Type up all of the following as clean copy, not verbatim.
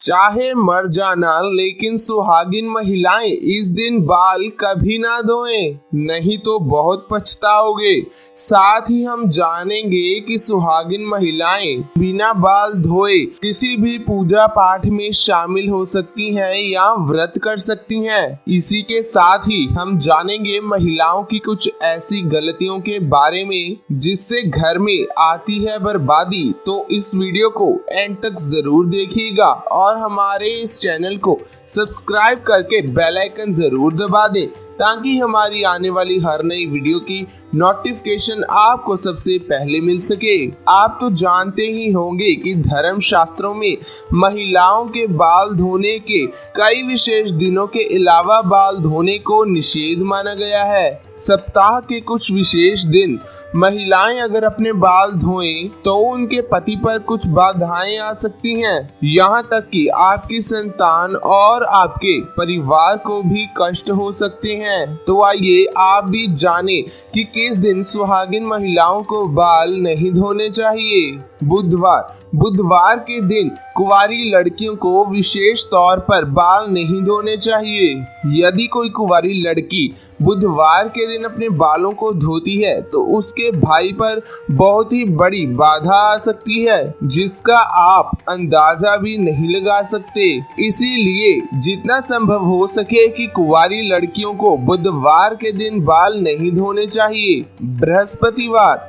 चाहे मर जाना लेकिन सुहागिन महिलाएं इस दिन बाल कभी ना धोएं, नहीं तो बहुत पछताओगे। साथ ही हम जानेंगे कि सुहागिन महिलाएं बिना बाल धोए किसी भी पूजा पाठ में शामिल हो सकती हैं या व्रत कर सकती हैं। इसी के साथ ही हम जानेंगे महिलाओं की कुछ ऐसी गलतियों के बारे में जिससे घर में आती है बर्बादी। तो इस वीडियो को एंड तक जरूर देखिएगा और हमारे इस चैनल को सब्सक्राइब करके बेल आइकन जरूर दबा दें ताकि हमारी आने वाली हर नई वीडियो की नोटिफिकेशन आपको सबसे पहले मिल सके। आप तो जानते ही होंगे कि धर्म शास्त्रों में महिलाओं के बाल धोने के कई विशेष दिनों के अलावा बाल धोने को निषेध माना गया है। सप्ताह के कुछ विशेष दिन महिलाएं अगर अपने बाल धोएं तो उनके पति पर कुछ बाधाएं आ सकती हैं, यहाँ तक कि आपकी संतान और आपके परिवार को भी कष्ट हो सकते हैं। तो आइए आप भी जाने कि किस दिन सुहागिन महिलाओं को बाल नहीं धोने चाहिए। बुधवार के दिन कुंवारी लड़कियों को विशेष तौर पर बाल नहीं धोने चाहिए। यदि कोई कुंवारी लड़की बुधवार के दिन अपने बालों को धोती है तो उसके भाई पर बहुत ही बड़ी बाधा आ सकती है जिसका आप अंदाजा भी नहीं लगा सकते। इसीलिए जितना संभव हो सके कि कुंवारी लड़कियों को बुधवार के दिन बाल नहीं धोने चाहिए।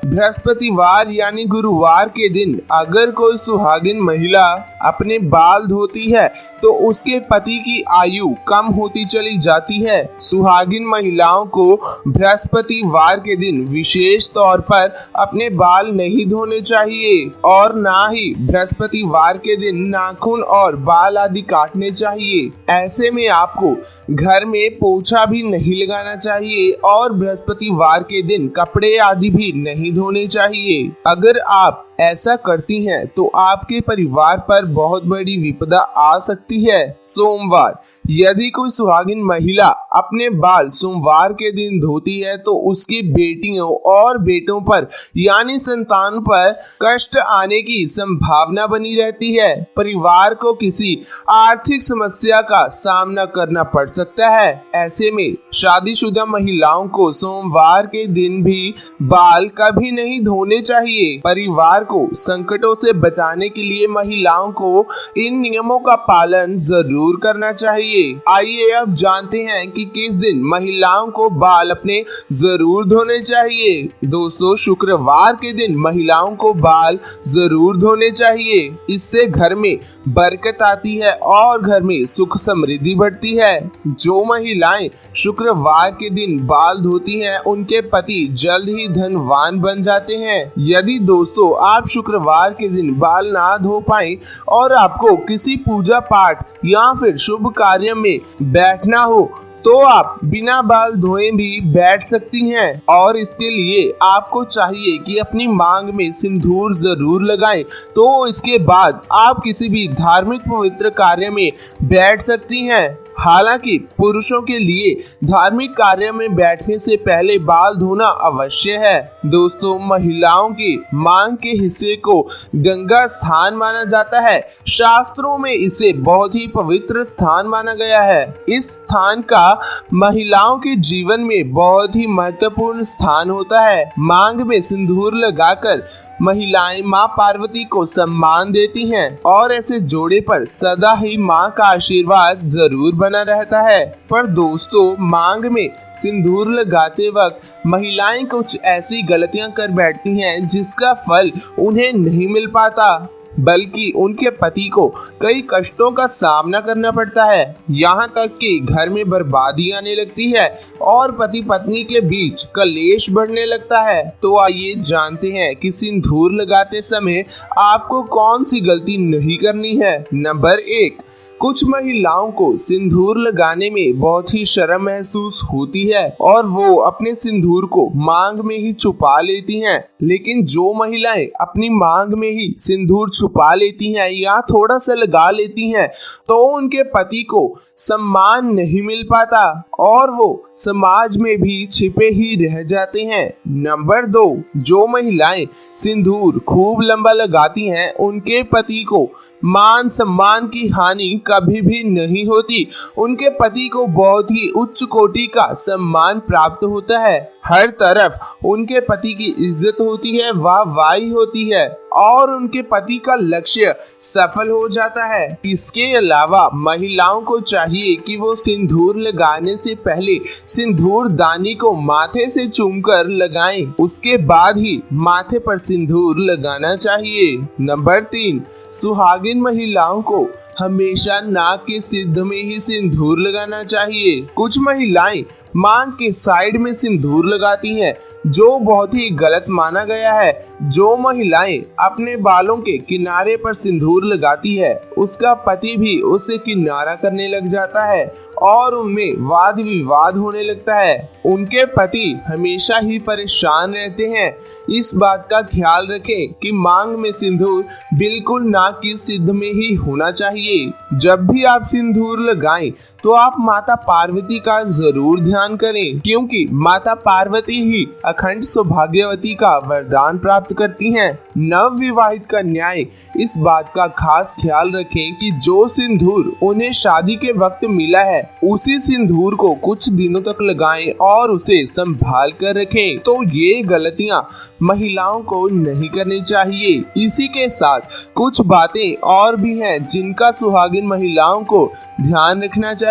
बृहस्पतिवार यानी गुरुवार के दिन अगर कोई सुहागिन महिला अपने बाल धोती है तो उसके पति की आयु कम होती चली जाती है। सुहागिन महिलाओं को बृहस्पतिवार के दिन विशेष तौर पर अपने बाल नहीं धोने चाहिए और ना ही बृहस्पतिवार के दिन नाखून और बाल आदि काटने चाहिए। ऐसे में आपको घर में पोछा भी नहीं लगाना चाहिए और बृहस्पतिवार के दिन कपड़े आदि भी नहीं धोने चाहिए। अगर आप ऐसा करती हैं तो आपके परिवार पर बहुत बड़ी विपदा आ सकती है। सोमवार, यदि कोई सुहागिन महिला अपने बाल सोमवार के दिन धोती है तो उसकी बेटियों और बेटों पर यानी संतान पर कष्ट आने की संभावना बनी रहती है। परिवार को किसी आर्थिक समस्या का सामना करना पड़ सकता है। ऐसे में शादीशुदा महिलाओं को सोमवार के दिन भी बाल कभी नहीं धोने चाहिए। परिवार को संकटों से बचाने के लिए महिलाओं को इन नियमों का पालन जरूर करना चाहिए। आइए अब जानते हैं कि किस दिन महिलाओं को बाल अपने जरूर धोने चाहिए। दोस्तों, शुक्रवार के दिन महिलाओं को बाल जरूर धोने चाहिए। इससे घर में बरकत आती है और घर में सुख समृद्धि बढ़ती है। जो महिलाएं शुक्रवार के दिन बाल धोती हैं उनके पति जल्द ही धनवान बन जाते हैं। यदि दोस्तों आप शुक्रवार के दिन बाल ना धो पाए और आपको किसी पूजा पाठ या फिर शुभ कार्य में बैठना हो तो आप बिना बाल धोए भी बैठ सकती हैं और इसके लिए आपको चाहिए कि अपनी मांग में सिंदूर जरूर लगाएं। तो इसके बाद आप किसी भी धार्मिक पवित्र कार्य में बैठ सकती हैं। हालांकि पुरुषों के लिए धार्मिक कार्य में बैठने से पहले बाल धोना अवश्य है। दोस्तों, महिलाओं की मांग के हिस्से को गंगा स्थान माना जाता है। शास्त्रों में इसे बहुत ही पवित्र स्थान माना गया है। इस स्थान का महिलाओं के जीवन में बहुत ही महत्वपूर्ण स्थान होता है। मांग में सिंदूर लगाकर महिलाएं मां पार्वती को सम्मान देती हैं और ऐसे जोड़े पर सदा ही मां का आशीर्वाद जरूर बना रहता है। पर दोस्तों, मांग में सिंदूर लगाते वक्त महिलाएं कुछ ऐसी गलतियां कर बैठती हैं जिसका फल उन्हें नहीं मिल पाता, बल्कि उनके पति को कई कष्टों का सामना करना पड़ता है। यहाँ तक कि घर में बर्बादी आने लगती है और पति पत्नी के बीच कलेश बढ़ने लगता है। तो आइए जानते हैं कि सिंदूर लगाते समय आपको कौन सी गलती नहीं करनी है। नंबर 1, कुछ महिलाओं को सिंदूर लगाने में बहुत ही शर्म महसूस होती है और वो अपने सिंदूर को मांग में ही छुपा लेती हैं। लेकिन जो महिलाएं अपनी मांग में ही सिंदूर छुपा लेती हैं या थोड़ा सा लगा लेती हैं तो उनके पति को सम्मान नहीं मिल पाता और वो समाज में भी छिपे ही रह जाते हैं। नंबर 2, जो महिलाएं सिंदूर खूब लंबा लगाती हैं उनके पति को मान सम्मान की हानि कभी भी नहीं होती। उनके पति को बहुत ही उच्च कोटि का सम्मान प्राप्त होता है। हर तरफ उनके पति की इज्जत होती है, वाहवाही होती है और उनके पति का लक्ष्य सफल हो जाता है। इसके अलावा महिलाओं को चाहिए कि वो सिंदूर लगाने से पहले सिंदूर दानी को माथे से चूमकर लगाएं, उसके बाद ही माथे पर सिंदूर लगाना चाहिए। नंबर 3, सुहागिन महिलाओं को हमेशा नाक के सिद्ध में ही सिंदूर लगाना चाहिए। कुछ महिलाएं मांग के साइड में सिंदूर लगाती हैं, जो बहुत ही गलत माना गया है। जो महिलाएं अपने बालों के किनारे पर सिंदूर लगाती है उसका पति भी उससे किनारा करने लग जाता है और उनमें वाद विवाद होने लगता है। उनके पति हमेशा ही परेशान रहते हैं। इस बात का ख्याल रखें कि मांग में सिंदूर बिल्कुल नाक की सिद्ध में ही होना चाहिए। जब भी आप सिंदूर लगाएं तो आप माता पार्वती का जरूर ध्यान करें, क्योंकि माता पार्वती ही अखंड सौभाग्यवती का वरदान प्राप्त करती हैं। नव विवाहित कन्याएं इस बात का खास ख्याल रखें कि जो सिंदूर उन्हें शादी के वक्त मिला है उसी सिंदूर को कुछ दिनों तक लगाएं और उसे संभाल कर रखें। तो ये गलतियां महिलाओं को नहीं करनी चाहिए। इसी के साथ कुछ बातें और भी हैं जिनका सुहागिन महिलाओं को ध्यान रखना चाहिए।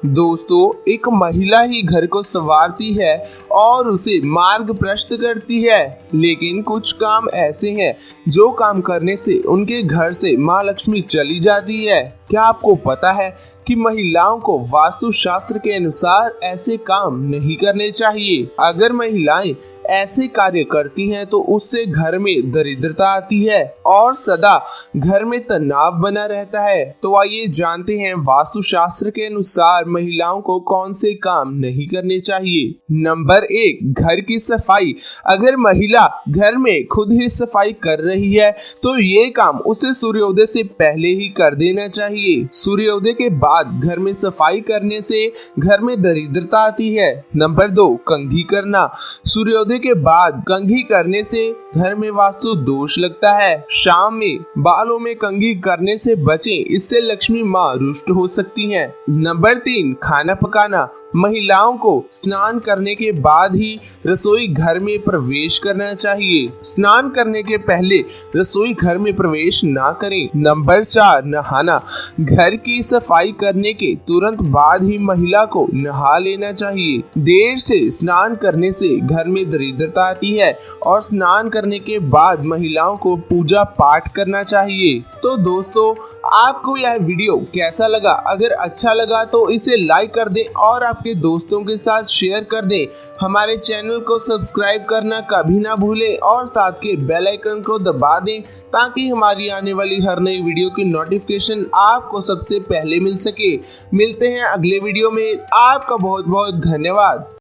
दोस्तों, एक महिला ही घर को संवारती है और उसे मार्ग प्रशस्त करती है, लेकिन कुछ काम ऐसे हैं जो काम करने से उनके घर से माँ लक्ष्मी चली जाती है। क्या आपको पता है कि महिलाओं को वास्तु शास्त्र के अनुसार ऐसे काम नहीं करने चाहिए? अगर महिलाएं ऐसे कार्य करती हैं तो उससे घर में दरिद्रता आती है और सदा घर में तनाव बना रहता है। तो आइए जानते हैं वास्तु शास्त्र के अनुसार महिलाओं को कौन से काम नहीं करने चाहिए। नंबर 1, घर की सफाई। अगर महिला घर में खुद ही सफाई कर रही है तो ये काम उसे सूर्योदय से पहले ही कर देना चाहिए। सूर्योदय के बाद घर में सफाई करने से घर में दरिद्रता आती है। नंबर 2, कंघी करना। सूर्योदय के बाद कंघी करने से घर में वास्तु दोष लगता है। शाम में बालों में कंघी करने से बचें, इससे लक्ष्मी माँ रुष्ट हो सकती हैं। नंबर 3, खाना पकाना। महिलाओं को स्नान करने के बाद ही रसोई घर में प्रवेश करना चाहिए। स्नान करने के पहले रसोई घर में प्रवेश ना करें। नंबर 4, नहाना। घर की सफाई करने के तुरंत बाद ही महिला को नहा लेना चाहिए। देर से स्नान करने से घर में दरिद्रता आती है और स्नान करने के बाद महिलाओं को पूजा पाठ करना चाहिए। तो दोस्तों, आपको यह वीडियो कैसा लगा? अगर अच्छा लगा तो इसे लाइक कर दें और आपके दोस्तों के साथ शेयर कर दें। हमारे चैनल को सब्सक्राइब करना कभी ना भूलें और साथ के बेल आइकन को दबा दें ताकि हमारी आने वाली हर नई वीडियो की नोटिफिकेशन आपको सबसे पहले मिल सके। मिलते हैं अगले वीडियो में। आपका बहुत बहुत धन्यवाद।